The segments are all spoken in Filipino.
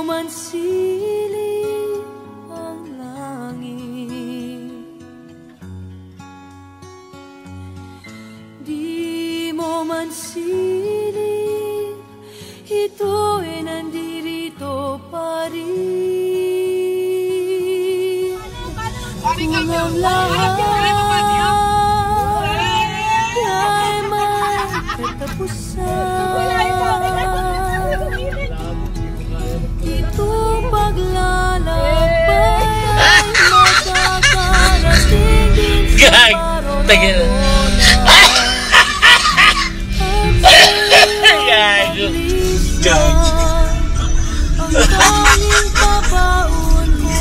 man siling ang langit, di mo man siling, ito'y nandirito pa rin. Kung ang lahat ay may katapusan, itong paglalakbay ay makakarating din sa paroroonan. Ang tanging papaon ko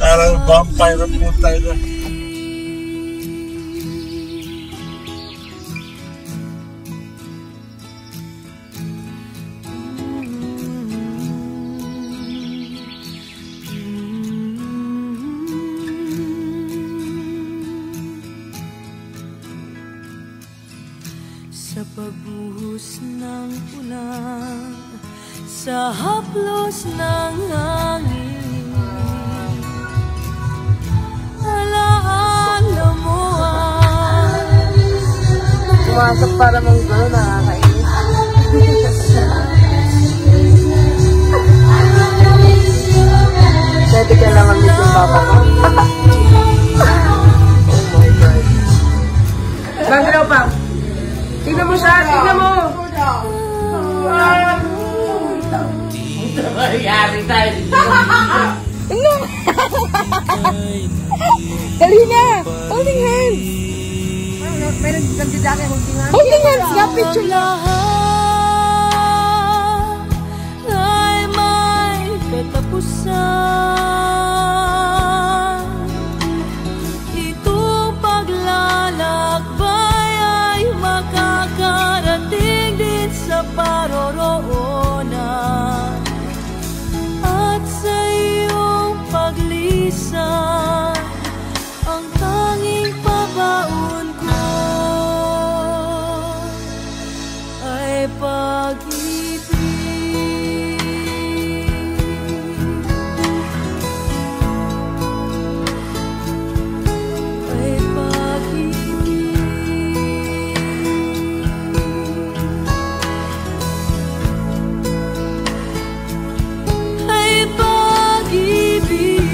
parang vampire po tayo na. Sa pagbuhos ng ulan, sa haplos ng hangin, alaala mo pumasok para mong gano'n, nakakainis. Pwede ka lang mag-miss yung papa ko. Oh my God. Bagalaw pa. Tignan mo siya, tignan mo! Yari tayo. Tingnan! Dali na! Holding hands! Meron nagdidaki holding hands? Holding hands! Nga, picture na! ay may katapusan, itong paglalakbay ay makakarating din sa paroroonan, at sa iyong paglisan ang tanging pabaon ko ay pag-ibig. Ay pag-ibig. Ay pag-ibig.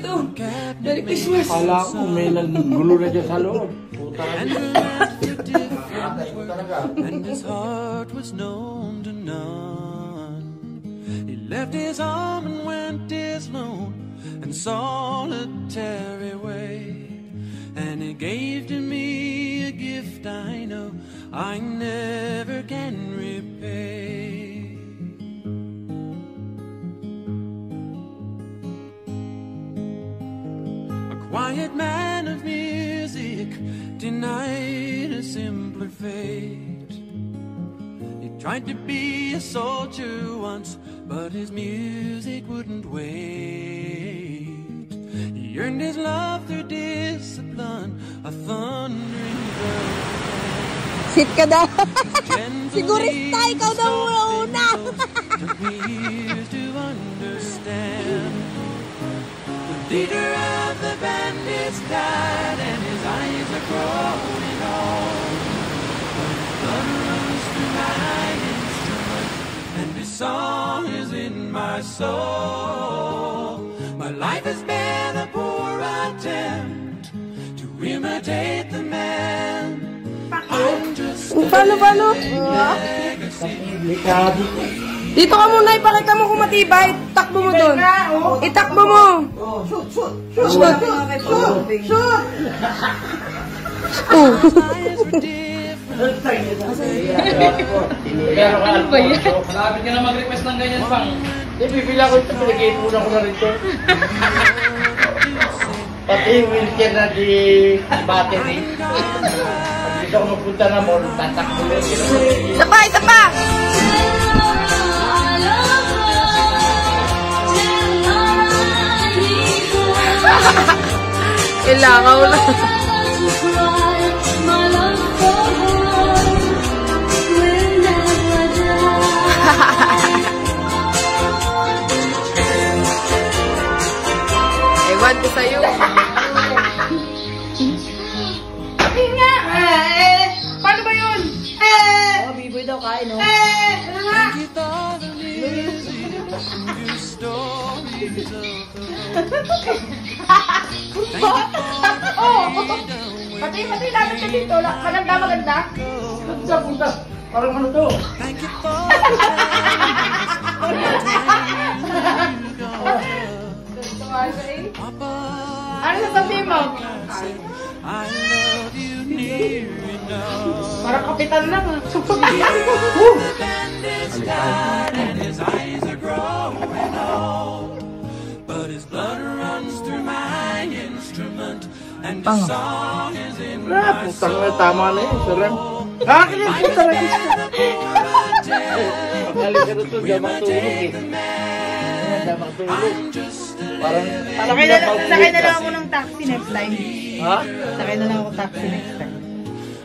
dito. Merry Christmas. Kala ko may naggulo na dyan sa loob. Puta And his heart was known to none. He left his home and went his lone and solitary way. And he gave to me a gift I know I never can repay. A quiet man of music, denied a simpler fate. He tried to be a soldier once, but his music wouldn't wait. He earned his love through discipline, a thundering bird. Sit ka daw. Sigurista, ikaw daw una. Took me years to understand. The leader of the band is died, and his eyes are growing old. But his blood runs through my instrument, and his song is in my soul. My life has been a poor attempt to imitate the man. I'm just Paano? Dito ka muna, ipakita mo kung matibay. Takbo mo doon. Itakbo mo. Shoot. Ano ba yan? Malapit ka na mag-request ng ganyan, pang. bibili ako ito, pinag-iipunan ko na rin ito. Pati yung wheelchair na di battery. Pag dito ako magpunta na mall, tatakbo lang. Isa pa! Kailangan mo lang. Ewan ko sa'yo. Sabi nga! Paano ba yun? Oh, biboy daw kain, no? Ano nga? Pati namin ka dito. Maganda. Punta. Parang ano to? Ano sasabihin mo? Parang kapitan lang. But his blood runs through my instrument, and the song is in my Putang na, tama na yun. Sarang. Akin yung puta na gusto. Magaling ka ito, damang tulog eh. Damang tulog. Parang, Sakay na lang ako ng taxi next time. ha? Sakay na lang ako taxi next time.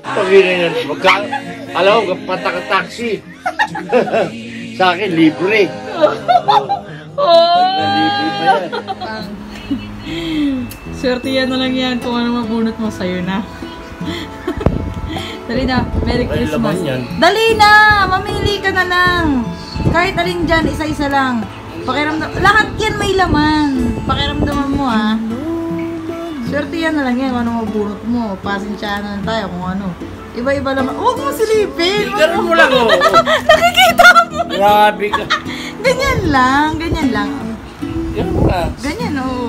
Pag-irin na, alam ko, pataka-taxi. Sa akin, libre. Libre pa yan. Swerte yan na lang yan kung ano mabunot mo sa'yo na. Dali na, Merry Christmas. laman yan. Dali na! Mamili ka na lang. Kahit alin dyan, isa-isa lang. Pakiramdam, lahat yan may laman. Pakiramdaman mo ha. Swerte yan na lang yan kung ano mabunot mo. Pasensyahan na tayo kung ano. Iba-iba naman. Huwag mo silipin. Ganun mo lang, oh. Nakikita mo. Grabe ka. Ganyan lang. Ganun mo lang. Ganyan, oo.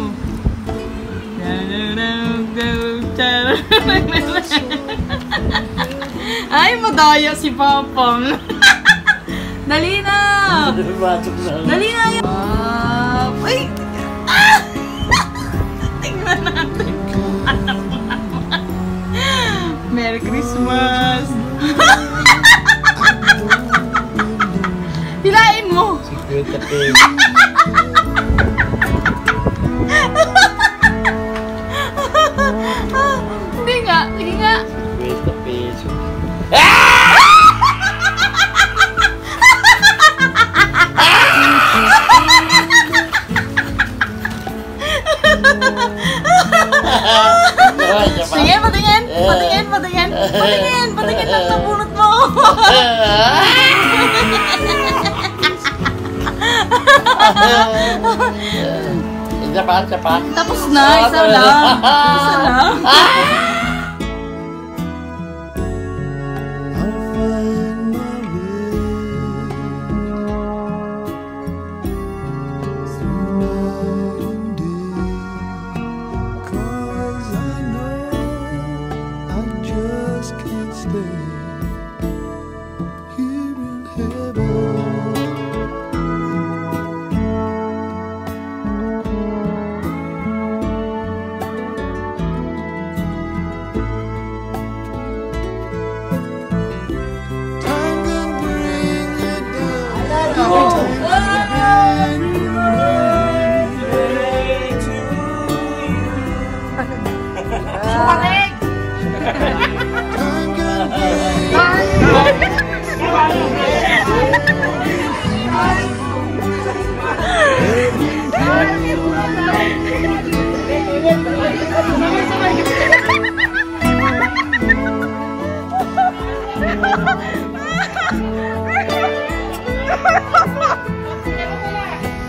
Ay, madaya si Papang. Dali na! Dali na yan! Ay! Ah! Tingnan natin kung ano. Merry Christmas! Hilain mo! Hindi nga, sige nga. 50 pesos. Sige, patingin lang sa bunot mo. Isa pa, isa pa. Tapos na, isa lang. Isa lang.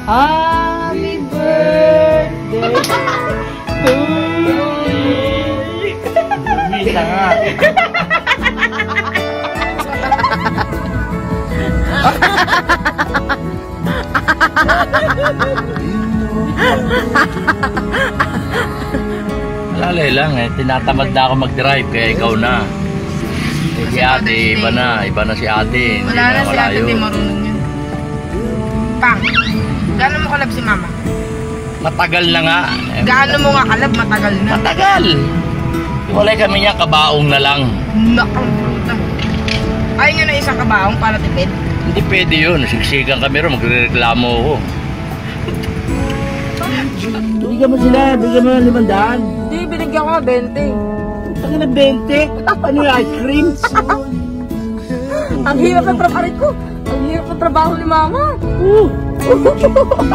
Happy birthday to you. Misa nga. Lalay lang eh, tinatamad na ako mag-drive kaya ikaw na. Si ate, iba na si ate. Hindi Wala na si ate, malayo. di marunong yun. Pang, gaano mo kalab si mama? Matagal na nga. Gaano mo nga kalab, matagal na. Matagal. Walay kami niya, kabaong na lang. Nakang fruta. Ayaw nyo na isang kabaong para tipid? Hindi pwede yun. Siksikan kami rin, magre-reklamo ako. Bigyan mo sila, bigyan mo ng 500. Hindi, binigyan ko nga 20. Taka na 20? Ano yung ice cream? Ang hirap ng trabaho ko. Ang hirap ng trabaho ni mama.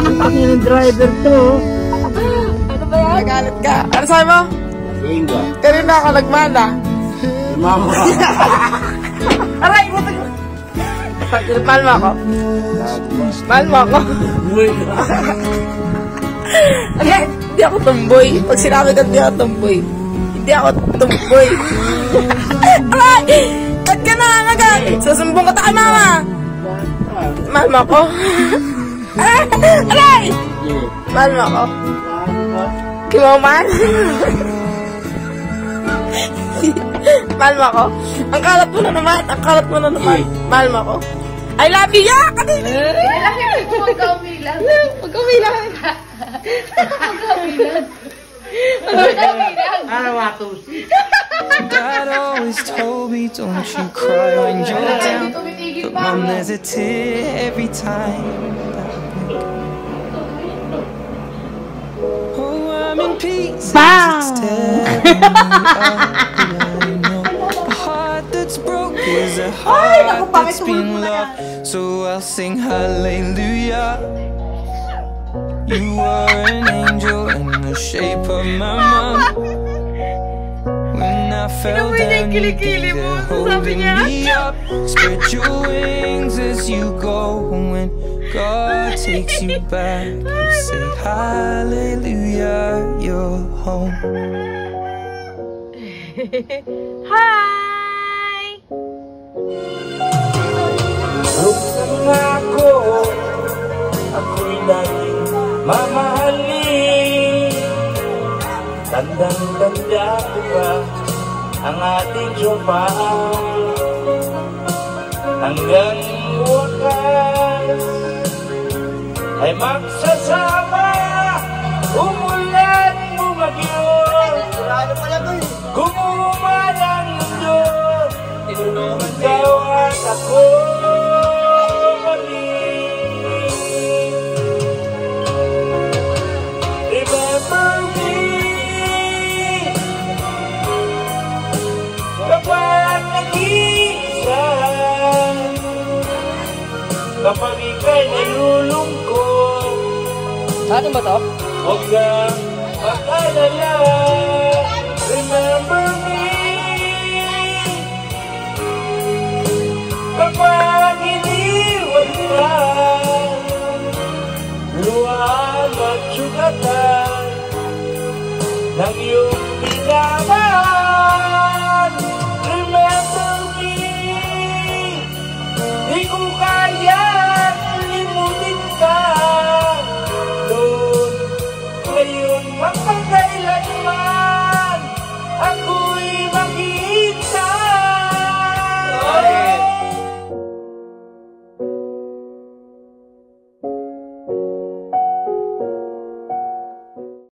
Ang yung driver to. Ano ba yan? Nagalit ka. Ano sabi mo? Inga. Kanina ako nagmana. Mama. Aray, butag mo. Mahal mo ako. Mahal mo ako. Okay, hindi ako tomboy. Pag sinabi ko hindi ako tomboy. Hindi ako tomboy. Aray! Ba't ka nangangagat? Susumbong ka tayo, mama. Mahal mo ako. Aray! Mahal mo ako. Kimaman? Mahal mo ako. Ang kalat mo na naman. Ang kalat mo na naman. Mahal mo ako. I love you, ya! Huwag ka umilang. Huwag ka umilang. Dad always told me, don't you cry when you're down. But Mom, there's a tear every time. Oh, I'm in pieces. It's tearing me up, I know. A heart that's broke is a heart that's been loved. So I'll sing hallelujah. You were an angel in the shape of my mom. When I fell down, you were there holding me up. Spread your wings as you go. When God takes you back, you say hallelujah, you're home. Hi! Buksan na ako, ako'y laging mamahalin. Tandang-tanda ko pa ang ating sopahan. Hanggang wakas ay magsasama, umulan, bumagyo. Gumuman ang mundo, ikaw at ako. Remember me kapag nag-iisa, kapag ika'y nalulungkot. Ano ba to? Huwag kang mag-alala. Remember me kapag iniwan ka, luhaan at sugatan. Nang